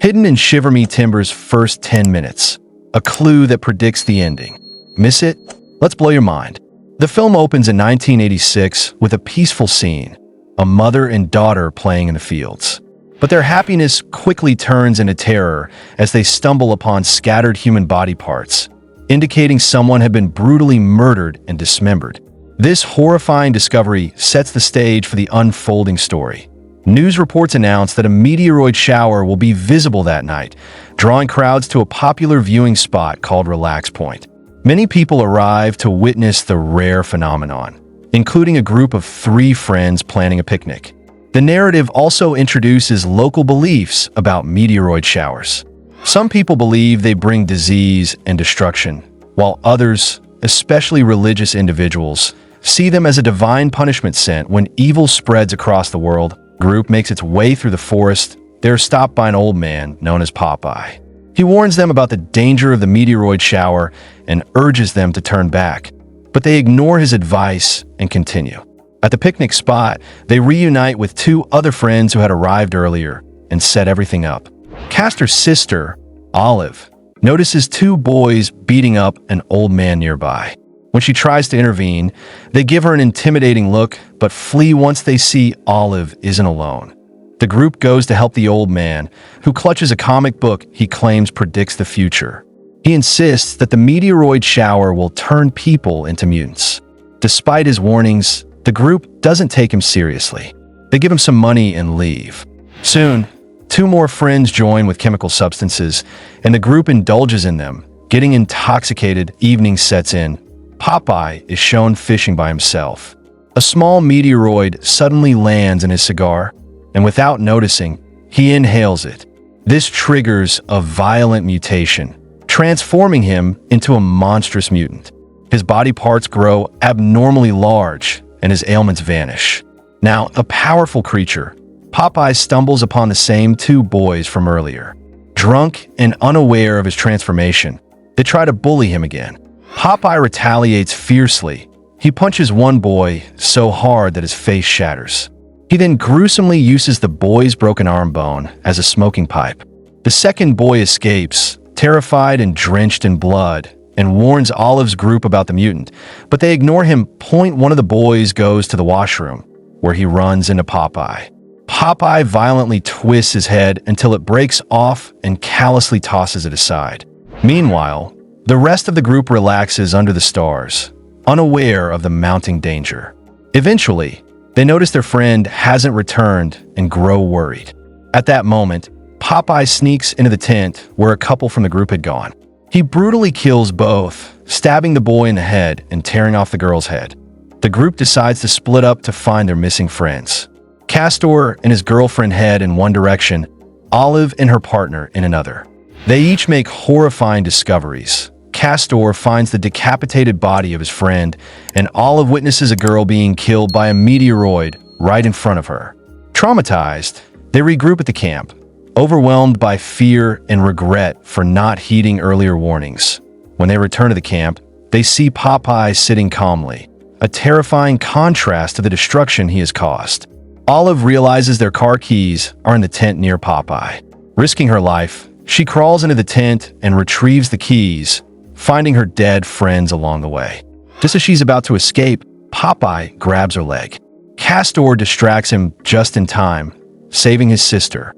hidden in Shiver Me Timbers' first 10 minutes, a clue that predicts the ending. Miss it? Let's blow your mind. The film opens in 1986 with a peaceful scene, a mother and daughter playing in the fields. But their happiness quickly turns into terror as they stumble upon scattered human body parts, indicating someone had been brutally murdered and dismembered. This horrifying discovery sets the stage for the unfolding story. News reports announce that a meteoroid shower will be visible that night, drawing crowds to a popular viewing spot called Relax Point. Many people arrive to witness the rare phenomenon, including a group of 3 friends planning a picnic. The narrative also introduces local beliefs about meteoroid showers. Some people believe they bring disease and destruction, while others, especially religious individuals, see them as a divine punishment sent when evil spreads across the world. Group makes its way through the forest. They're stopped by an old man known as Popeye. He warns them about the danger of the meteoroid shower and urges them to turn back, but they ignore his advice and continue. At the picnic spot, they reunite with 2 other friends who had arrived earlier and set everything up. Castor's sister, Olive, notices 2 boys beating up an old man nearby. When she tries to intervene, they give her an intimidating look, but flee once they see Olive isn't alone. The group goes to help the old man, who clutches a comic book he claims predicts the future. He insists that the meteoroid shower will turn people into mutants. Despite his warnings, the group doesn't take him seriously. They give him some money and leave. Soon, 2 more friends join with chemical substances, and the group indulges in them. Getting intoxicated, evening sets in. Popeye is shown fishing by himself. A small meteoroid suddenly lands in his cigar, and without noticing, he inhales it. This triggers a violent mutation, transforming him into a monstrous mutant. His body parts grow abnormally large, and his ailments vanish. Now, a powerful creature, Popeye stumbles upon the same 2 boys from earlier. Drunk and unaware of his transformation, they try to bully him again. Popeye retaliates fiercely. He punches one boy so hard that his face shatters. He then gruesomely uses the boy's broken arm bone as a smoking pipe. The second boy escapes, terrified and drenched in blood, and warns Olive's group about the mutant, but they ignore him. One of the boys goes to the washroom, where he runs into Popeye. Popeye violently twists his head until it breaks off and callously tosses it aside. Meanwhile, the rest of the group relaxes under the stars, unaware of the mounting danger. Eventually, they notice their friend hasn't returned and grow worried. At that moment, Popeye sneaks into the tent where a couple from the group had gone. He brutally kills both, stabbing the boy in the head and tearing off the girl's head. The group decides to split up to find their missing friends. Castor and his girlfriend head in one direction, Olive and her partner in another. They each make horrifying discoveries. Castor finds the decapitated body of his friend, and Olive witnesses a girl being killed by a meteoroid right in front of her. Traumatized, they regroup at the camp, overwhelmed by fear and regret for not heeding earlier warnings. When they return to the camp, they see Popeye sitting calmly, a terrifying contrast to the destruction he has caused. Olive realizes their car keys are in the tent near Popeye. Risking her life, she crawls into the tent and retrieves the keys, finding her dead friends along the way. Just as she's about to escape, Popeye grabs her leg. Castor distracts him just in time, saving his sister.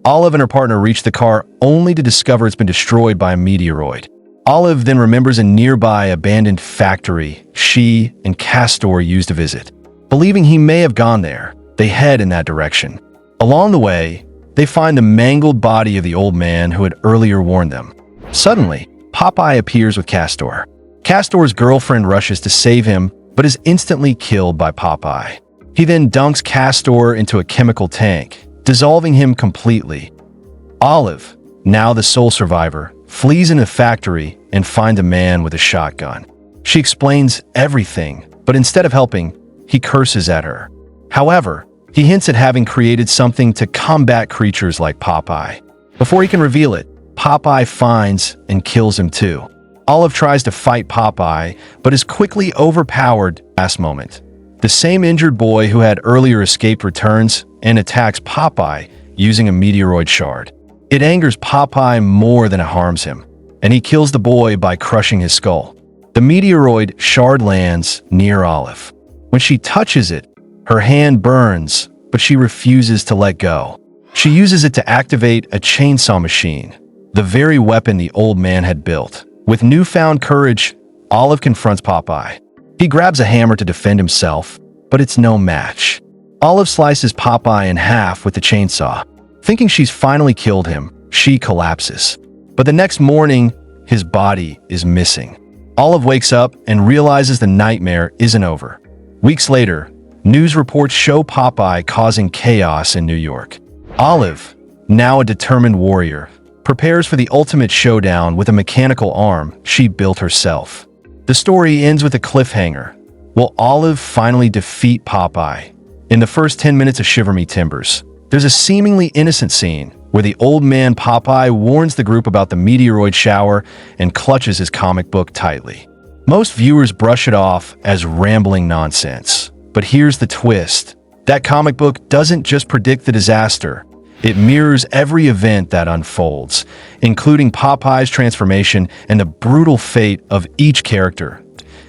Olive and her partner reach the car only to discover it's been destroyed by a meteoroid. Olive then remembers a nearby abandoned factory she and Castor used to visit. Believing he may have gone there, they head in that direction. Along the way, they find the mangled body of the old man who had earlier warned them. Suddenly, Popeye appears with Castor. Castor's girlfriend rushes to save him, but is instantly killed by Popeye. He then dunks Castor into a chemical tank, dissolving him completely. Olive, now the sole survivor, flees into the factory and finds a man with a shotgun. She explains everything, but instead of helping, he curses at her. However, he hints at having created something to combat creatures like Popeye. Before he can reveal it, Popeye finds and kills him too. Olive tries to fight Popeye, but is quickly overpowered last moment. The same injured boy who had earlier escaped returns and attacks Popeye using a meteoroid shard. It angers Popeye more than it harms him, and he kills the boy by crushing his skull. The meteoroid shard lands near Olive. When she touches it, her hand burns, but she refuses to let go. She uses it to activate a chainsaw machine, the very weapon the old man had built. With newfound courage, Olive confronts Popeye. He grabs a hammer to defend himself, but it's no match. Olive slices Popeye in half with the chainsaw. Thinking she's finally killed him, she collapses. But the next morning, his body is missing. Olive wakes up and realizes the nightmare isn't over. Weeks later, news reports show Popeye causing chaos in New York. Olive, now a determined warrior, prepares for the ultimate showdown with a mechanical arm she built herself. The story ends with a cliffhanger. Will Olive finally defeat Popeye? In the first 10 minutes of Shiver Me Timbers, there's a seemingly innocent scene where the old man Popeye warns the group about the meteoroid shower and clutches his comic book tightly. Most viewers brush it off as rambling nonsense. But here's the twist. That comic book doesn't just predict the disaster. It mirrors every event that unfolds, including Popeye's transformation and the brutal fate of each character.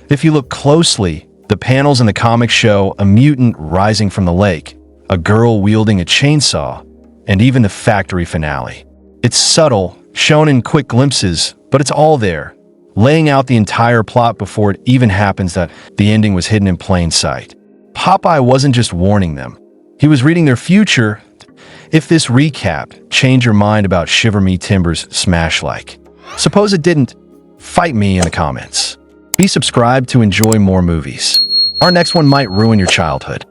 If you look closely, the panels in the comic show a mutant rising from the lake, a girl wielding a chainsaw, and even the factory finale. It's subtle, shown in quick glimpses, but it's all there, laying out the entire plot before it even happens. That the ending was hidden in plain sight. Popeye wasn't just warning them. He was reading their future. If this recap changed your mind about Shiver Me Timbers smash like. Suppose it didn't. Fight me in the comments. Be subscribed to enjoy more movies. Our next one might ruin your childhood.